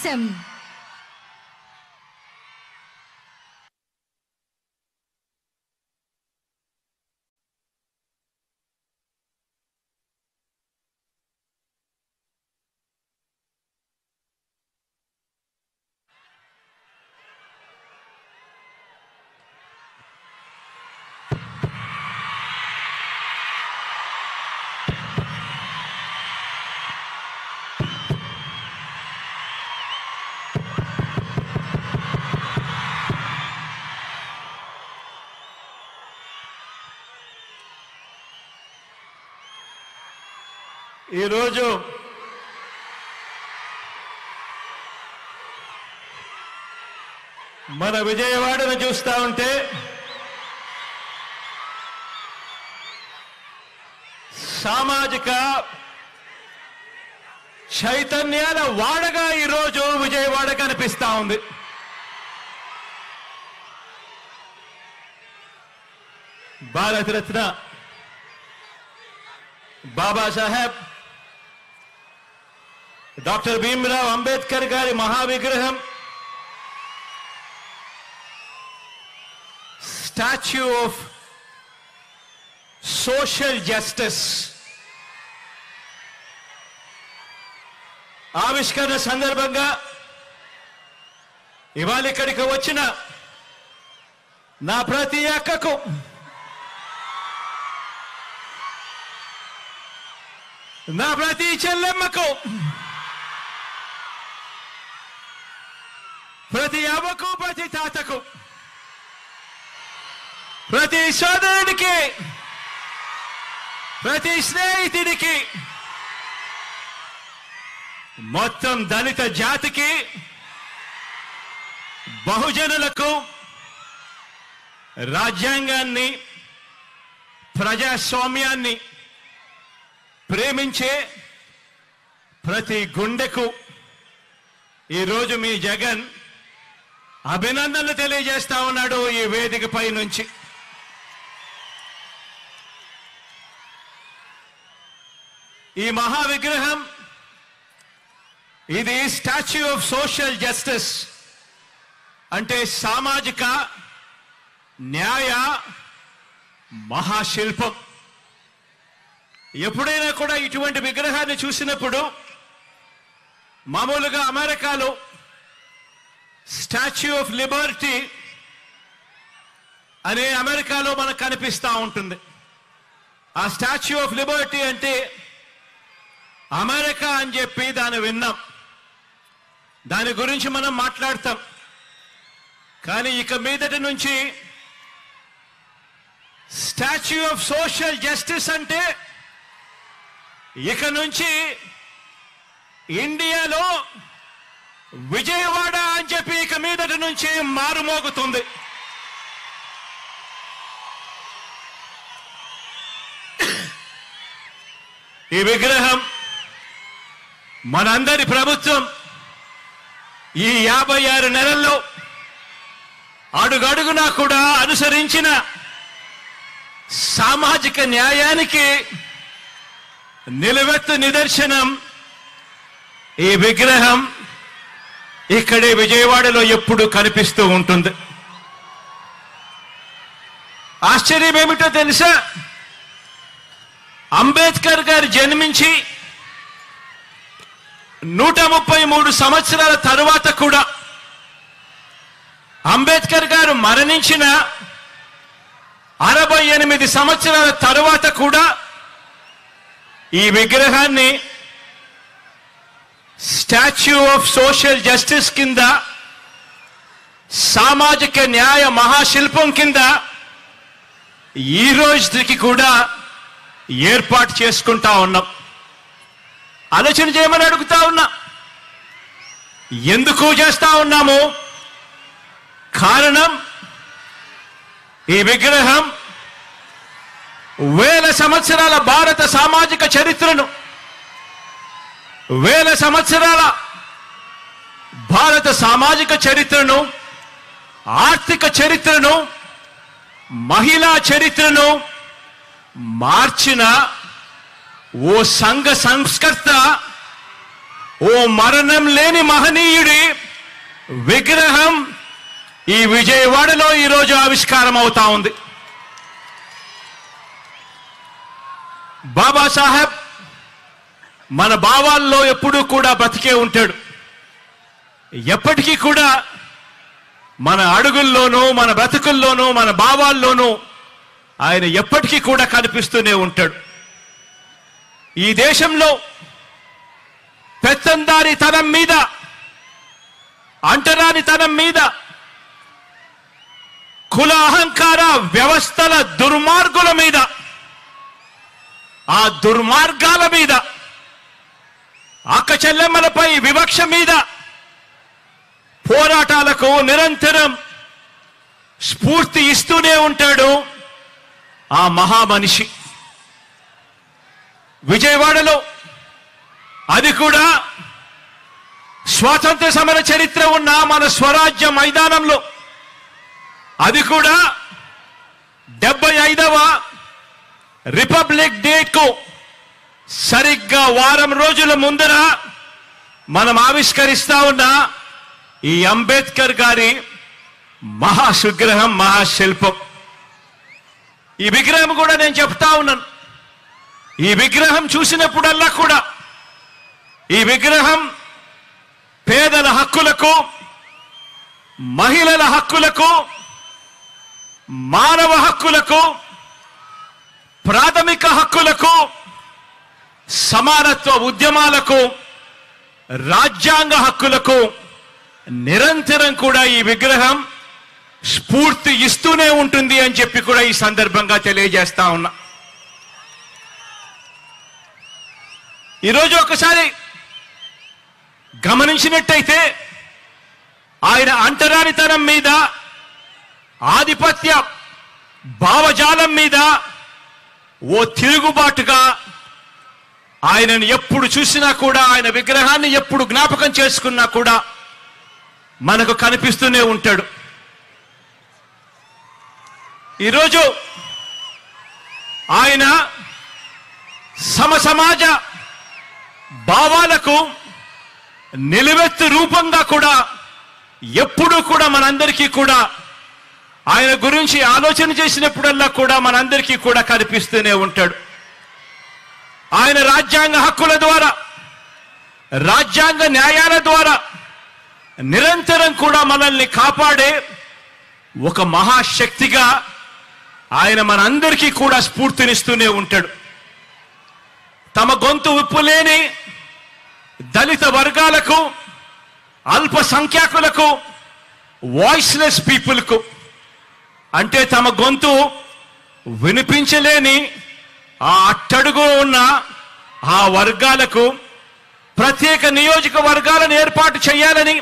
దేశం. ఈరోజు మన విజయవాడను చూస్తా ఉంటే సామాజిక చైతన్యాల వాడగా ఈరోజు విజయవాడ కనిపిస్తా ఉంది. భారతరత్న బాబాసాహెబ్ డాక్టర్ భీమ్రావ్ అంబేద్కర్ గారి మహావిగ్రహం, స్టాచ్యూ ఆఫ్ సోషల్ జస్టిస్ ఆవిష్కరణ సందర్భంగా ఇవాళ ఇక్కడికి వచ్చిన నా ప్రతి అక్కకు, నా ప్రతి చెల్లెమ్మకు, ప్రతి అవ్వకు, ప్రతి తాతకు, ప్రతి సోదరుడికి, ప్రతి స్నేహితుడికి, మొత్తం దళిత జాతికి, బహుజనులకు రాజ్యాంగాన్ని, ప్రజాస్వామ్యాన్ని ప్రేమించే ప్రతి గుండెకు ఈరోజు మీ జగన్ అభినందనలు తెలియజేస్తా ఉన్నాడు ఈ వేదికపై నుంచి. ఈ మహా విగ్రహం, ఇది స్టాచ్యూ ఆఫ్ సోషల్ జస్టిస్ అంటే సామాజిక న్యాయ మహాశిల్పం. ఎప్పుడైనా కూడా ఇటువంటి విగ్రహాన్ని చూసినప్పుడు మామూలుగా అమెరికాలో స్టాచ్యూ ఆఫ్ లిబర్టీ అనే అమెరికాలో మనకు కనిపిస్తూ ఉంటుంది. ఆ స్టాచ్యూ ఆఫ్ లిబర్టీ అంటే అమెరికా అని చెప్పి దాన్ని విన్నాం, దాని గురించి మనం మాట్లాడతాం. కానీ ఇక మీదటి నుంచి స్టాచ్యూ ఆఫ్ సోషల్ జస్టిస్ అంటే ఇక నుంచి ఇండియాలో విజయవాడ అని చెప్పి ఇక మీదటి నుంచి మారుమోగుతుంది. ఈ విగ్రహం మనందరి ప్రభుత్వం ఈ 56 నెలల్లో అడుగడుగునా కూడా అనుసరించిన సామాజిక న్యాయానికి నిలువెత్తు నిదర్శనం ఈ విగ్రహం ఇక్కడే విజయవాడలో ఎప్పుడు కనిపిస్తూ ఉంటుంది. ఆశ్చర్యం ఏమిటో తెలుసా? అంబేద్కర్ గారు జన్మించి 133 సంవత్సరాల తరువాత కూడా, అంబేద్కర్ గారు మరణించిన 68 సంవత్సరాల తరువాత కూడా ఈ విగ్రహాన్ని స్టాచ్యూ ఆఫ్ సోషల్ జస్టిస్ కింద, సామాజిక న్యాయ మహాశిల్పం కింద ఈ రోజుకి కూడా ఏర్పాటు చేసుకుంటా ఉన్నాం. ఆలోచన చేయమని అడుగుతా ఉన్నా. ఎందుకు చేస్తా ఉన్నాము? కారణం, ఈ విగ్రహం వేల సంవత్సరాల భారత సామాజిక చరిత్రను, వేల సంవత్సరాల భారత సామాజిక చరిత్రను, ఆర్థిక చరిత్రను, మహిళా చరిత్రను మార్చిన ఓ సంఘ సంస్కర్త ఓ మరణం లేని మహనీయుడి విగ్రహం ఈ విజయవాడలో ఈరోజు ఆవిష్కారం అవుతా ఉంది. బాబాసాహెబ్ మన భావాల్లో ఎప్పుడూ కూడా బ్రతికే ఉంటాడు. ఎప్పటికీ కూడా మన అడుగుల్లోనూ, మన బ్రతుకుల్లోనూ, మన భావాల్లోనూ ఆయన ఎప్పటికీ కూడా కనిపిస్తూనే ఉంటాడు. ఈ దేశంలో పెత్తందారితనం మీద, అంటరానితనం మీద, కుల అహంకార వ్యవస్థల దుర్మార్గుల మీద, ఆ దుర్మార్గాల మీద, అక్క చెల్లెమ్మలపై వివక్ష మీద పోరాటాలకు నిరంతరం స్ఫూర్తి ఇస్తూనే ఉంటాడు ఆ మహామనిషి. విజయవాడలో, అది కూడా స్వాతంత్ర సమర చరిత్ర ఉన్న మన స్వరాజ్య మైదానంలో, అది కూడా 75వ రిపబ్లిక్ డేకు సరిగ్గా వారం రోజుల ముందర మనం ఆవిష్కరిస్తా ఉన్న ఈ అంబేద్కర్ గారి మహాసుగ్రహం, మహాశిల్పం. ఈ విగ్రహం కూడా నేను చెప్తా ఉన్నాను, ఈ విగ్రహం చూసినప్పుడల్లా కూడా ఈ విగ్రహం పేదల హక్కులకు, మహిళల హక్కులకు, మానవ హక్కులకు, ప్రాథమిక హక్కులకు, సమానత్వ ఉద్యమాలకు, రాజ్యాంగ హక్కులకు నిరంతరం కూడా ఈ విగ్రహం స్ఫూర్తి ఇస్తూనే ఉంటుంది అని చెప్పి కూడా ఈ సందర్భంగా తెలియజేస్తా ఉన్నా. ఈరోజు ఒకసారి గమనించినట్టయితే ఆయన అంటరానితనం మీద, ఆధిపత్య భావజాలం మీద ఓ తిరుగుబాటుగా ఆయనను ఎప్పుడు చూసినా కూడా, ఆయన విగ్రహాన్ని ఎప్పుడు జ్ఞాపకం చేసుకున్నా కూడా మనకు కనిపిస్తూనే ఉంటాడు. ఈరోజు ఆయన సమసమాజ భావాలకు నిలువెత్తు రూపంగా కూడా ఎప్పుడూ కూడా మనందరికీ కూడా ఆయన గురించి ఆలోచన చేసినప్పుడల్లా కూడా మనందరికీ కూడా కనిపిస్తూనే ఉంటాడు. ఆయన రాజ్యాంగ హక్కుల ద్వారా, రాజ్యాంగ న్యాయాల ద్వారా నిరంతరం కూడా మనల్ని కాపాడే ఒక మహాశక్తిగా ఆయన మనందరికీ కూడా స్ఫూర్తినిస్తూనే ఉంటాడు. తమ గొంతు విప్పులేని దళిత వర్గాలకు, అల్పసంఖ్యాకులకు, వాయిస్లెస్ పీపుల్కు, అంటే తమ గొంతు వినిపించలేని ఆ అట్టడుగు ఉన్న ఆ వర్గాలకు ప్రత్యేక నియోజకవర్గాలను ఏర్పాటు చేయాలని